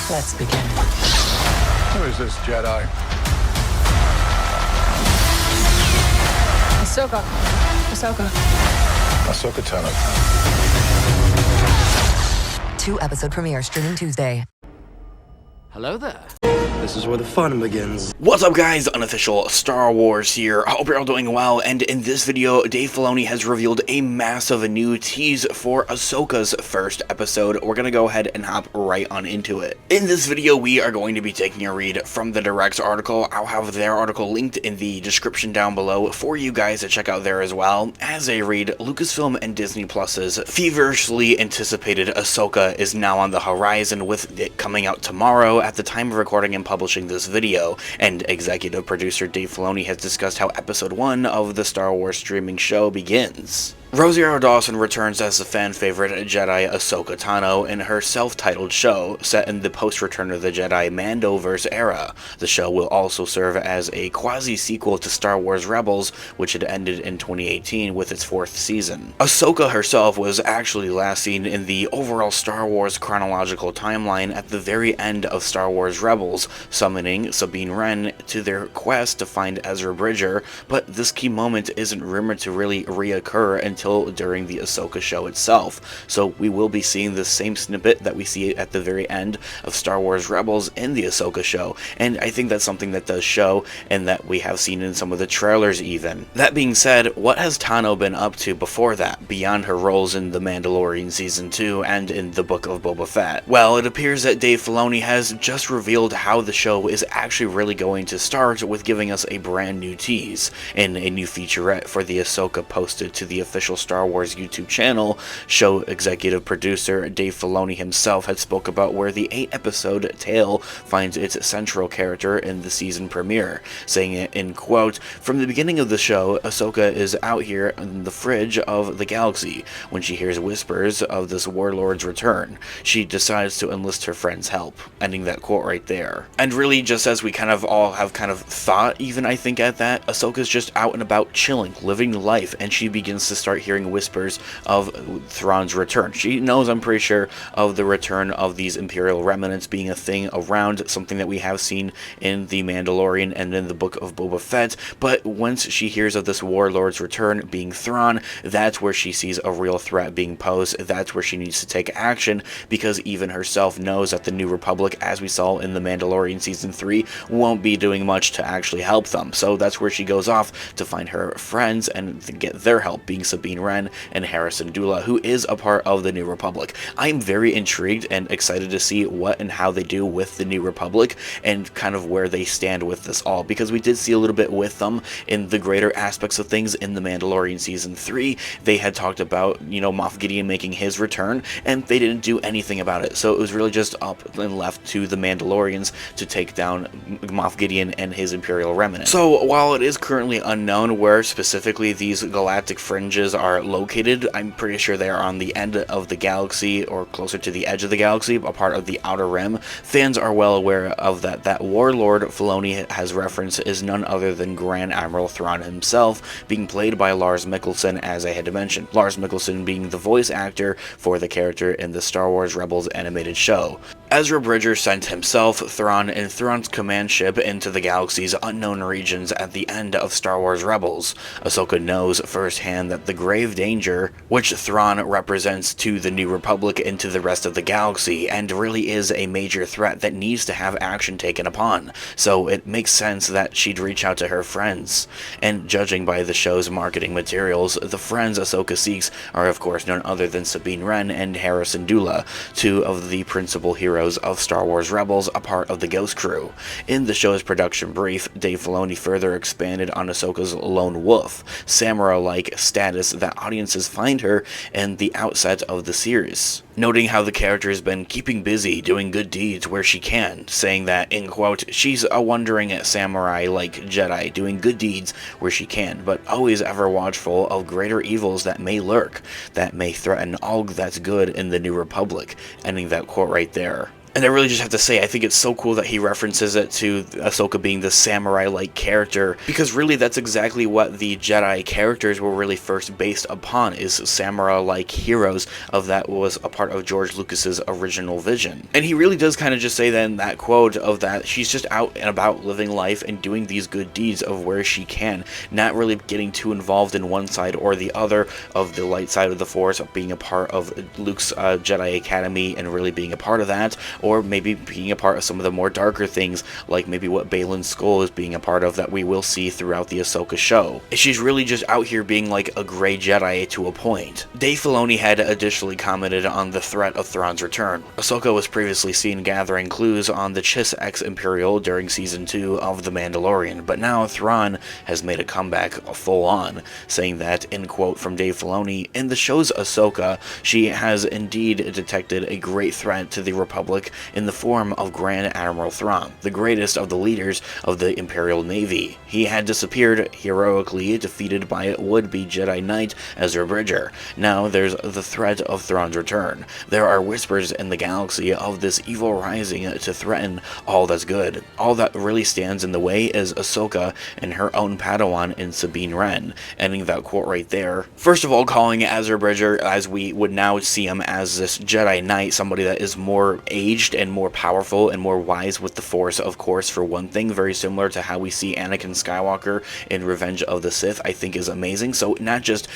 Let's begin. Who is this Jedi? Ahsoka. Ahsoka. Ahsoka Tano. 2-episode premiere streaming Tuesday. Hello there. This is where the fun begins. What's up, guys? Unofficial Star Wars here. I hope you're all doing well, and in this video, Dave Filoni has revealed a massive new tease for Ahsoka's first episode. We're gonna go ahead and hop right on into it. In this video, we are going to be taking a read from the Direct's article. I'll have their article linked in the description down below for you guys to check out there as well. As a read, Lucasfilm and Disney Plus's feverishly anticipated Ahsoka is now on the horizon, with it coming out tomorrow at the time of recording and publishing this video, and executive producer Dave Filoni has discussed how episode 1 of the Star Wars streaming show begins. Rosario Dawson returns as the fan favorite Jedi Ahsoka Tano in her self-titled show, set in the post-Return of the Jedi Mandoverse era. The show will also serve as a quasi-sequel to Star Wars Rebels, which had ended in 2018 with its 4th season. Ahsoka herself was actually last seen in the overall Star Wars chronological timeline at the very end of Star Wars Rebels, summoning Sabine Wren to their quest to find Ezra Bridger, but this key moment isn't rumored to really reoccur until during the Ahsoka show itself, so we will be seeing the same snippet that we see at the very end of Star Wars Rebels in the Ahsoka show, and I think that's something that does show, and that we have seen in some of the trailers even. That being said, what has Tano been up to before that, beyond her roles in The Mandalorian Season 2 and in the Book of Boba Fett? Well, it appears that Dave Filoni has just revealed how the show is actually really going to start, with giving us a brand new tease in a new featurette for the Ahsoka posted to the official Star Wars YouTube channel. Show executive producer Dave Filoni himself had spoke about where the 8-episode tale finds its central character in the season premiere, saying it in quote, "From the beginning of the show, Ahsoka is out here in the fridge of the galaxy when she hears whispers of this warlord's return. She decides to enlist her friend's help," ending that quote right there. And really, just as we kind of all have kind of thought, even I think at that, Ahsoka's just out and about chilling, living life, and she begins to start hearing whispers of Thrawn's return. She knows, I'm pretty sure, of the return of these Imperial remnants being a thing around, something that we have seen in The Mandalorian and in the Book of Boba Fett, but once she hears of this warlord's return being Thrawn, that's where she sees a real threat being posed. That's where she needs to take action, because even herself knows that the New Republic, as we saw in The Mandalorian Season 3, won't be doing much to actually help them. So that's where she goes off to find her friends and to get their help, being Sabine Wren and Harrison Dula, who is a part of the New Republic. I'm very intrigued and excited to see what and how they do with the New Republic, and kind of where they stand with this all, because we did see a little bit with them in the greater aspects of things in The Mandalorian Season 3. They had talked about, you know, Moff Gideon making his return, and they didn't do anything about it, so it was really just up and left to the Mandalorians to take down Moff Gideon and his Imperial remnant. So while it is currently unknown where specifically these galactic fringes are located, I'm pretty sure they are on the end of the galaxy, or closer to the edge of the galaxy, a part of the Outer Rim. Fans are well aware of that. That warlord Filoni has referenced is none other than Grand Admiral Thrawn himself, being played by Lars Mikkelsen, as I had mentioned. Lars Mikkelsen being the voice actor for the character in the Star Wars Rebels animated show. Ezra Bridger sent himself, Thrawn, and Thrawn's command ship into the galaxy's unknown regions at the end of Star Wars Rebels. Ahsoka knows firsthand that the grave danger which Thrawn represents to the New Republic and to the rest of the galaxy, and really is a major threat that needs to have action taken upon, so it makes sense that she'd reach out to her friends. And judging by the show's marketing materials, the friends Ahsoka seeks are of course none other than Sabine Wren and Harrison Dula, two of the principal heroes of Star Wars Rebels, a part of the Ghost Crew. In the show's production brief, Dave Filoni further expanded on Ahsoka's lone wolf, samurai-like status that audiences find her in the outset of the series, noting how the character has been keeping busy doing good deeds where she can, saying that, in quote, "She's a wandering samurai-like Jedi, doing good deeds where she can, but always ever watchful of greater evils that may lurk, that may threaten all that's good in the New Republic," ending that quote right there. And I really just have to say, I think it's so cool that he references it to Ahsoka being the samurai-like character, because really that's exactly what the Jedi characters were really first based upon, is samurai-like heroes of that was a part of George Lucas's original vision. And he really does kind of just say that in that quote of that she's just out and about living life and doing these good deeds of where she can, not really getting too involved in one side or the other of the light side of the Force, of being a part of Luke's Jedi Academy and really being a part of that, or maybe being a part of some of the more darker things, like maybe what Balin's Skull is being a part of that we will see throughout the Ahsoka show. She's really just out here being like a gray Jedi to a point. Dave Filoni had additionally commented on the threat of Thrawn's return. Ahsoka was previously seen gathering clues on the Chiss X-Imperial during Season 2 of The Mandalorian, but now Thrawn has made a comeback full on, saying that, in quote from Dave Filoni, in the show's Ahsoka, she has indeed detected a great threat to the Republic in the form of Grand Admiral Thrawn, the greatest of the leaders of the Imperial Navy. He had disappeared, heroically defeated by would-be Jedi Knight Ezra Bridger. Now there's the threat of Thrawn's return. There are whispers in the galaxy of this evil rising to threaten all that's good. All that really stands in the way is Ahsoka and her own Padawan in Sabine Wren. Ending that quote right there. First of all, calling Ezra Bridger, as we would now see him as this Jedi Knight, somebody that is more aged and more powerful and more wise with the Force, of course, for one thing, very similar to how we see Anakin Skywalker in Revenge of the Sith, I think is amazing. So not just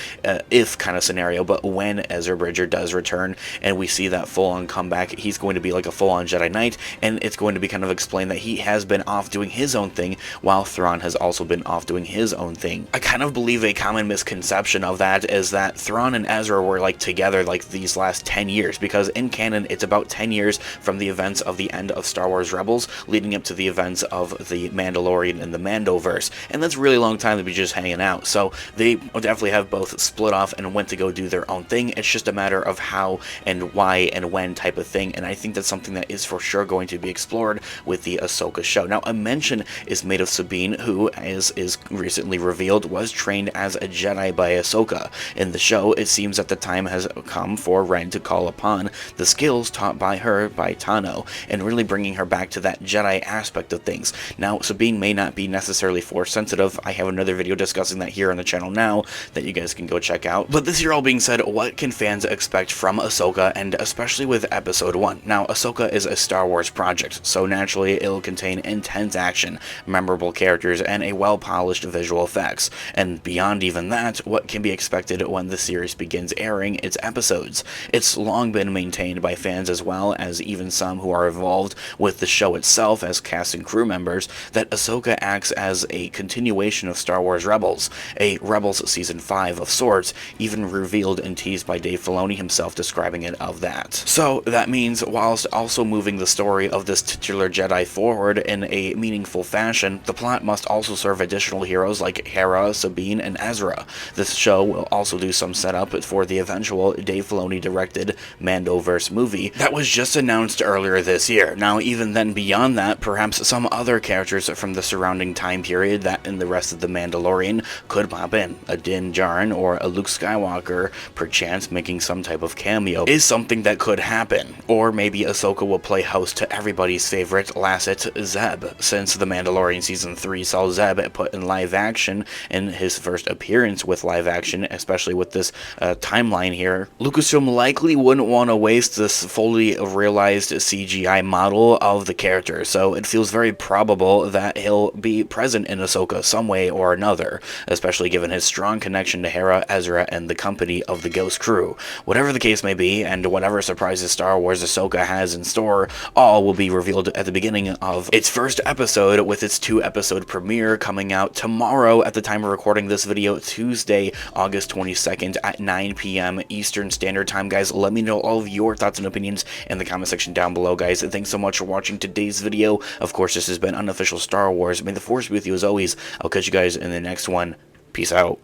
if kind of scenario, but when Ezra Bridger does return and we see that full-on comeback, he's going to be like a full-on Jedi Knight, and it's going to be kind of explained that he has been off doing his own thing while Thrawn has also been off doing his own thing. I kind of believe a common misconception of that is that Thrawn and Ezra were like together like these last 10 years, because in canon it's about 10 years from the events of the end of Star Wars Rebels leading up to the events of the Mandalorian and the Mandoverse, and that's a really long time to be just hanging out. So they definitely have both split off and went to go do their own thing. It's just a matter of how and why and when type of thing, and I think that's something that is for sure going to be explored with the Ahsoka show. Now, a mention is made of Sabine, who, as is recently revealed, was trained as a Jedi by Ahsoka. In the show, it seems that the time has come for Ren to call upon the skills taught by her by Tano, and really bringing her back to that Jedi aspect of things. Now, Sabine may not be necessarily Force sensitive. I have another video discussing that here on the channel now that you guys can go check out. But this year all being said, what can fans expect from Ahsoka, and especially with Episode 1? Now, Ahsoka is a Star Wars project, so naturally it'll contain intense action, memorable characters, and a well-polished visual effects. And beyond even that, what can be expected when the series begins airing its episodes? It's long been maintained by fans, as well as even some who are involved with the show itself as cast and crew members, that Ahsoka acts as a continuation of Star Wars Rebels, a Rebels Season 5 of sorts, even revealed and teased by Dave Filoni himself describing it of that. So that means, whilst also moving the story of this titular Jedi forward in a meaningful fashion, the plot must also serve additional heroes like Hera, Sabine, and Ezra. This show will also do some setup for the eventual Dave Filoni directed Mandoverse movie that was just announced earlier this year. Now, even then beyond that, perhaps some other characters from the surrounding time period that in the rest of the Mandalorian could pop in. A Din Djarin or a Luke Skywalker, perchance making some type of cameo, is something that could happen. Or maybe Ahsoka will play host to everybody's favorite Lasset Zeb, since The Mandalorian Season 3 saw Zeb put in live action in his first appearance with live action, especially with this timeline here. Lucasfilm likely wouldn't want to waste this fully realized CGI model of the character, so it feels very probable that he'll be present in Ahsoka some way or another, especially given his strong connection to Hera, Ezra, and the company of the Ghost Crew. Whatever the case may be, and whatever surprises Star Wars Ahsoka has in store, all will be revealed at the beginning of its first episode, with its 2-episode premiere coming out tomorrow at the time of recording this video, Tuesday, August 22nd at 9 p.m. Eastern Standard Time. Guys, let me know all of your thoughts and opinions in the comment section down below, guys. Thanks so much for watching today's video. Of course, this has been Unofficial Star Wars. May the Force be with you as always. I'll catch you guys in the next one. Peace out.